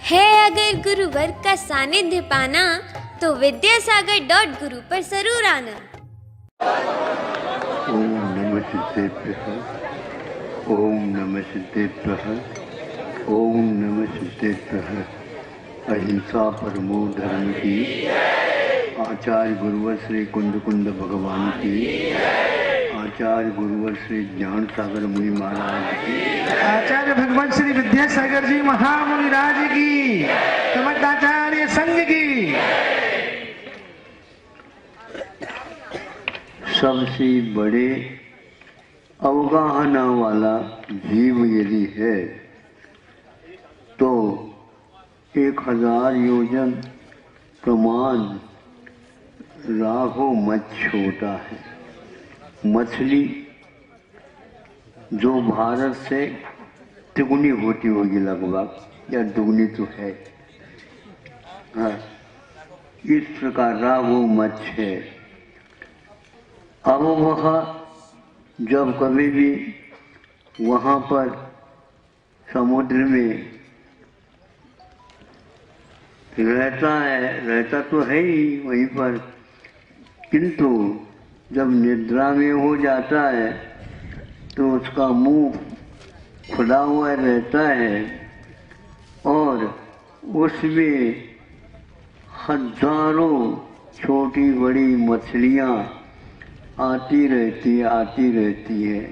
है अगर गुरुवर का सानिध्य पाना तो विद्यासागर.गुरु पर जरूर आना। ओम नमः सिद्धेभ्यः, ओम नमः सिद्धेभ्यः, ओम नमः सिद्धेभ्यः। अहिंसा परमो धर्म की, आचार्य गुरुवर श्री कुंद भगवान की, आचार्य गुरुवर श्री ज्ञान सागर मुनि महाराज की, आचार्य भगवान श्री विद्यासागर जी महामुनि राज की, समस्त आचार्य संघ की। सबसे बड़े अवगाहना वाला जीव यदि है तो 1000 योजन प्रमाण राघो मच्छ होता है। मछली जो भारत से तिगुनी होती होगी लगभग, या दुगनी तो है। हाँ, इस प्रकार राघो मच्छ है। अब वह जब कभी भी वहाँ पर समुद्र में रहता तो है ही वहीं पर, किंतु जब निद्रा में हो जाता है तो उसका मुंह खुला हुआ रहता है और उसमें हजारों छोटी बड़ी मछलियाँ आती रहती है।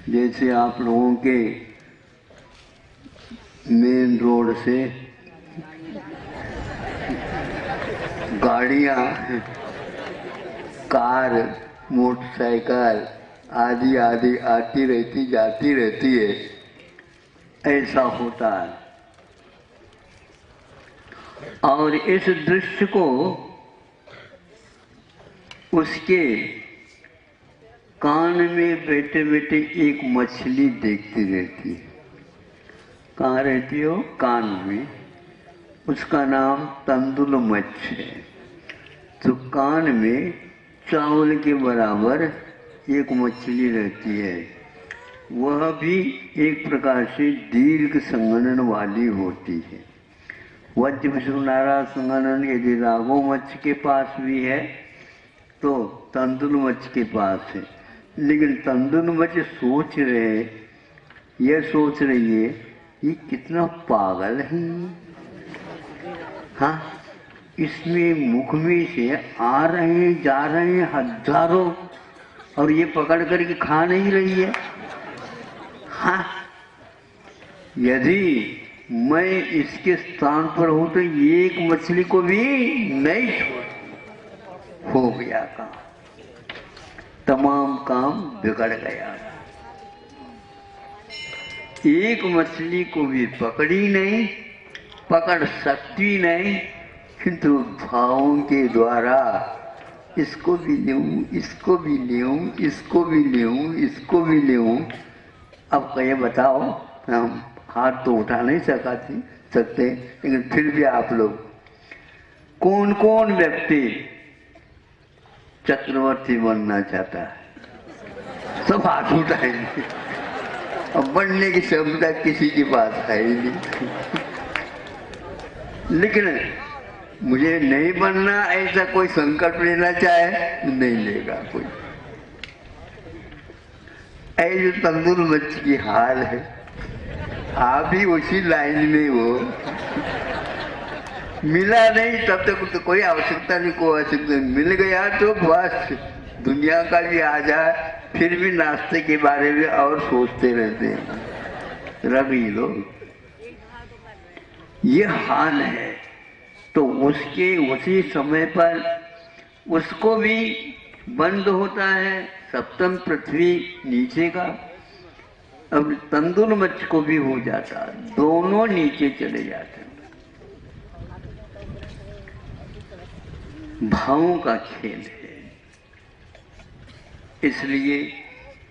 जैसे आप लोगों के मेन रोड से गाड़ियाँ, कार, मोटरसाइकिल आदि आती रहती जाती रहती है, ऐसा होता है। और इस दृश्य को उसके कान में बैठे बैठे एक मछली देखती रहती है। कहाँ रहती हो? कान में। उसका नाम तंदुल मच्छ है। तो कान में चावल के बराबर एक मछली रहती है। वह भी एक प्रकार से दीर्घ संगणन वाली होती है। वज्र विष्णुनारा संगणन यदि राघो मच्छ के पास भी है तो तंदुल मच्छ के पास है। लेकिन तंदुल मच्छ सोच रही है ये कितना पागल है। हाँ, इसमें मुख में से आ रहे हैं जा रहे हैं हजारों, और ये पकड़ करके खा नहीं रही है। हाँ, यदि मैं इसके स्थान पर हूं तो एक मछली को भी नहीं छोड़। हो गया काम, तमाम काम बिगड़ गया। एक मछली को भी पकड़ी नहीं, पकड़ सकती नहीं, किंतु भावों के द्वारा इसको भी लूं, इसको भी लूं, इसको भी लूं, इसको भी लूं। अब कहे बताओ, हम हाथ तो उठा नहीं सकते, लेकिन फिर भी आप लोग कौन कौन व्यक्ति चक्रवर्ती बनना चाहता है? सब हाथ उठाएंगे। अब बनने की क्षमता किसी के पास है ही नहीं। लेकिन मुझे नहीं बनना, ऐसा कोई संकल्प लेना चाहे नहीं लेगा कोई। ऐसे तंदुल मच्छ की हाल है। आप भी उसी लाइन में हो। मिला नहीं तब तक तो कोई आवश्यकता नहीं, कोई आवश्यकता नहीं। मिल गया तो बस दुनिया का भी आ जाए, फिर भी नाश्ते के बारे में और सोचते रहते हैं। रवि लोग ये हाल है। तो उसके उसी समय पर उसको भी बंद होता है सप्तम पृथ्वी नीचे का, अब तंदुल मच्छ को भी हो जाता है, दोनों नीचे चले जाते हैं। भावों का खेल है, इसलिए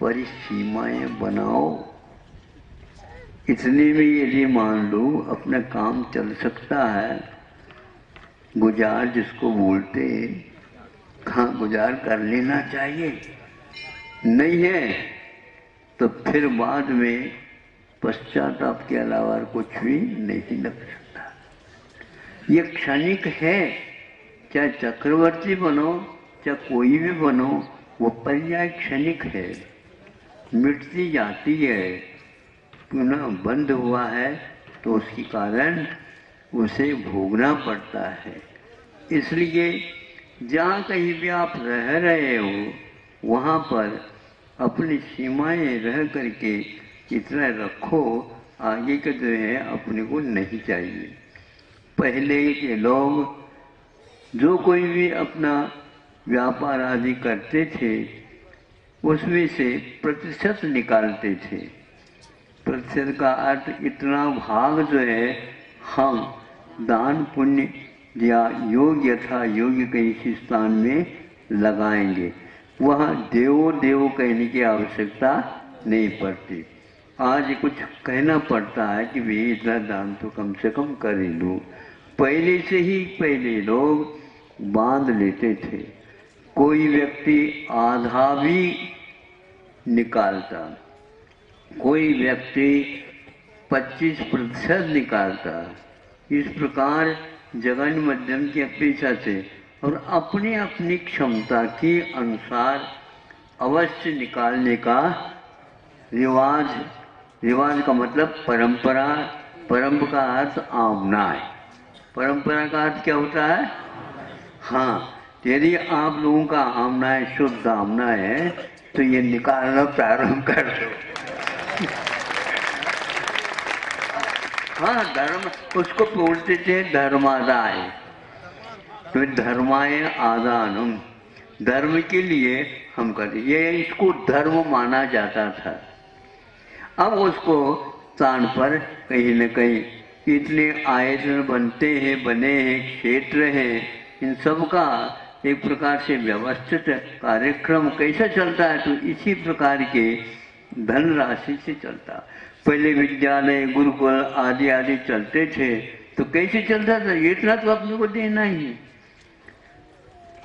परिसीमाएं बनाओ। इतने में यदि मान लो अपना काम चल सकता है, गुजार जिसको बोलते हैं, हाँ गुजार कर लेना चाहिए। नहीं है तो फिर बाद में पश्चाताप के अलावा कुछ भी नहीं लग सकता। ये क्षणिक है, चाहे चक्रवर्ती बनो चाहे कोई भी बनो, वो पर्याय क्षणिक है, मिटती जाती है। पुनः बंद हुआ है तो उसके कारण उसे भोगना पड़ता है। इसलिए जहाँ कहीं भी आप रह रहे हो वहाँ पर अपनी सीमाएं रह करके इतना रखो, आगे का जो है अपने को नहीं चाहिए। पहले के लोग जो कोई भी अपना व्यापार आदि करते थे उसमें से प्रतिशत निकालते थे। प्रतिशत का अर्थ इतना भाग जो है हम दान पुण्य या योग यथा योग्य किसी स्थान में लगाएंगे, वह देवो देवो कहने की आवश्यकता नहीं पड़ती। आज कुछ कहना पड़ता है कि भाई इतना दान तो कम से कम कर ही लो। पहले से ही पहले लोग बांध लेते थे। कोई व्यक्ति आधा भी निकालता, कोई व्यक्ति 25% निकालता। इस प्रकार जगन मध्यम की अपेक्षा से और अपनी अपनी क्षमता के अनुसार अवश्य निकालने का रिवाज का मतलब परंपरा। परंपरा का अर्थ आमना है। परंपरा का अर्थ क्या होता है? हाँ, यदि आप लोगों का आमना है, शुद्ध आमना है, तो ये निकालना प्रारंभ कर दो। हाँ, धर्म उसको बोलते थे धर्मादाय, तो धर्माय आदानम, धर्म के लिए हम करते, ये इसको धर्म माना जाता था। अब उसको स्थान पर कहीं न कहीं इतने आयोजन बनते हैं, बने हैं, क्षेत्र हैं, इन सब का एक प्रकार से व्यवस्थित कार्यक्रम कैसा चलता है, तो इसी प्रकार के धनराशि से चलता। पहले विद्यालय गुरुकुल आदि आदि चलते थे तो कैसे चलता था? इतना तो अपने को देना ही है।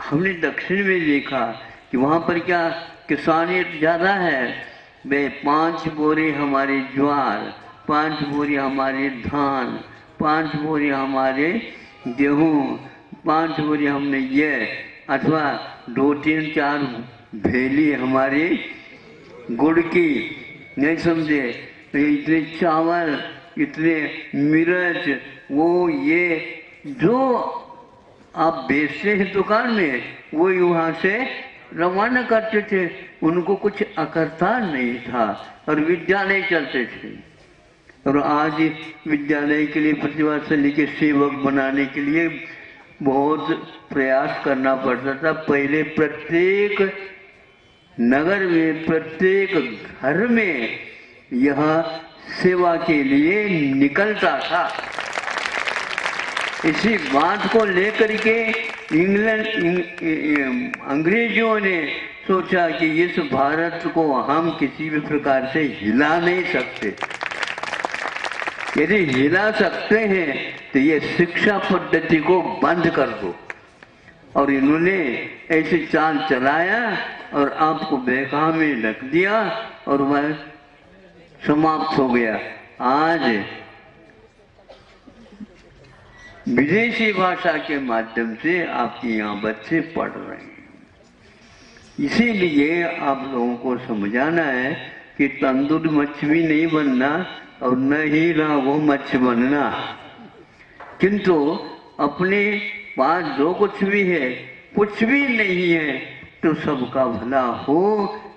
हमने दक्षिण में देखा कि वहाँ पर क्या किसानियत ज़्यादा है। वे 5 बोरे हमारे ज्वार, 5 बोरे हमारे धान, 5 बोरे हमारे गेहूँ, 5 बोरे हमने ये, अथवा 2-3-4 भेली हमारे गुड़ की, नहीं समझे, तो इतने चावल, इतने मिर्च, वो ये जो आप बेचते हैं दुकान में, वो वहाँ से रवाना करते थे। उनको कुछ अकर्ता नहीं था और विद्यालय चलते थे। और आज विद्यालय के लिए प्रतिभा से लेकर सेवक बनाने के लिए बहुत प्रयास करना पड़ता था। पहले प्रत्येक नगर में, प्रत्येक घर में यह सेवा के लिए निकलता था। इसी बात को लेकर के अंग्रेजों ने सोचा कि इस भारत को हम किसी भी प्रकार से हिला नहीं सकते। यदि हिला सकते हैं तो ये शिक्षा पद्धति को बंद कर दो। और इन्होंने ऐसे चाल चलाया और आपको बेकाम में रख दिया और वह समाप्त हो गया। आज विदेशी भाषा के माध्यम से आपके यहाँ बच्चे पढ़ रहे हैं। इसीलिए आप लोगों को समझाना है कि तंदूर मच्छी भी नहीं बनना और न ही राघो मच्छी बनना, किंतु अपने पास जो कुछ भी है, कुछ भी नहीं है, तो सबका भला हो,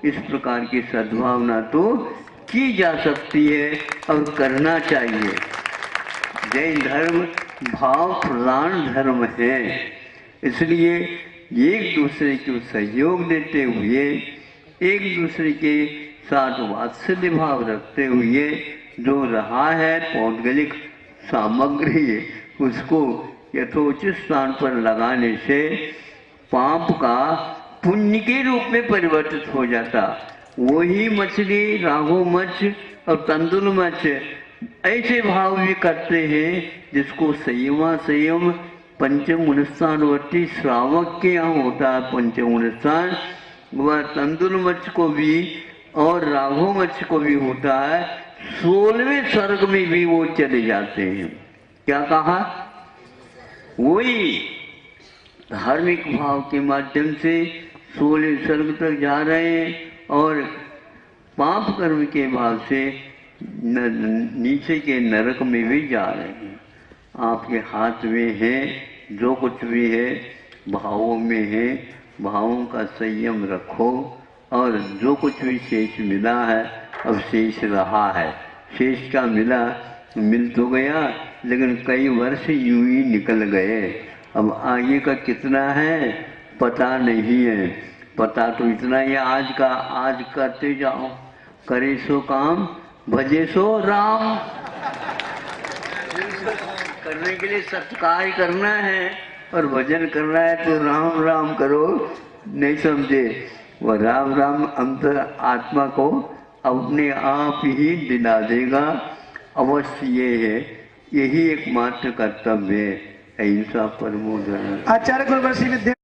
इस प्रकार की सद्भावना तो की जा सकती है और करना चाहिए। जैन धर्म भाव प्रधान धर्म है, इसलिए एक दूसरे को सहयोग देते हुए, एक दूसरे के साथ वात्सल्य भाव रखते हुए जो रहा है पौद्गलिक सामग्री, उसको यथोचित स्थान पर लगाने से पाप का पुण्य के रूप में परिवर्तित हो जाता। वही मछली, राघो मच्छ और तंदुल मच्छ ऐसे भाव भी करते हैं जिसको संयम पंचम स्थानवर्ती श्रावक के यहाँ होता है। पंचम स्थान वह तंदुल मच्छ को भी और राघो मच्छ को भी होता है। 16वें स्वर्ग में भी वो चले जाते हैं। क्या कहा? वही धार्मिक भाव के माध्यम से 16वें स्वर्ग तक जा रहे हैं और पाप कर्म के भाव से नीचे के नरक में भी जा रहे हैं। आपके हाथ में है जो कुछ भी है, भावों में है, भावों का संयम रखो और जो कुछ भी शेष मिला है, अब शेष रहा है, शेष का मिल तो गया लेकिन कई वर्ष यूं ही निकल गए। अब आगे का कितना है पता नहीं है, पता तो इतना ही आज का आज करते जाओ, करे सो काम भजे सो राम। करने के लिए सत्कार करना है और भजन करना है तो राम राम करो। नहीं समझे? वह राम राम अंतर आत्मा को अपने आप ही दिला देगा। अवश्य ये है, यही एकमात्र कर्तव्य है। अहिंसा परमो धर्म। आचार्य गुरुवर्षी विद्या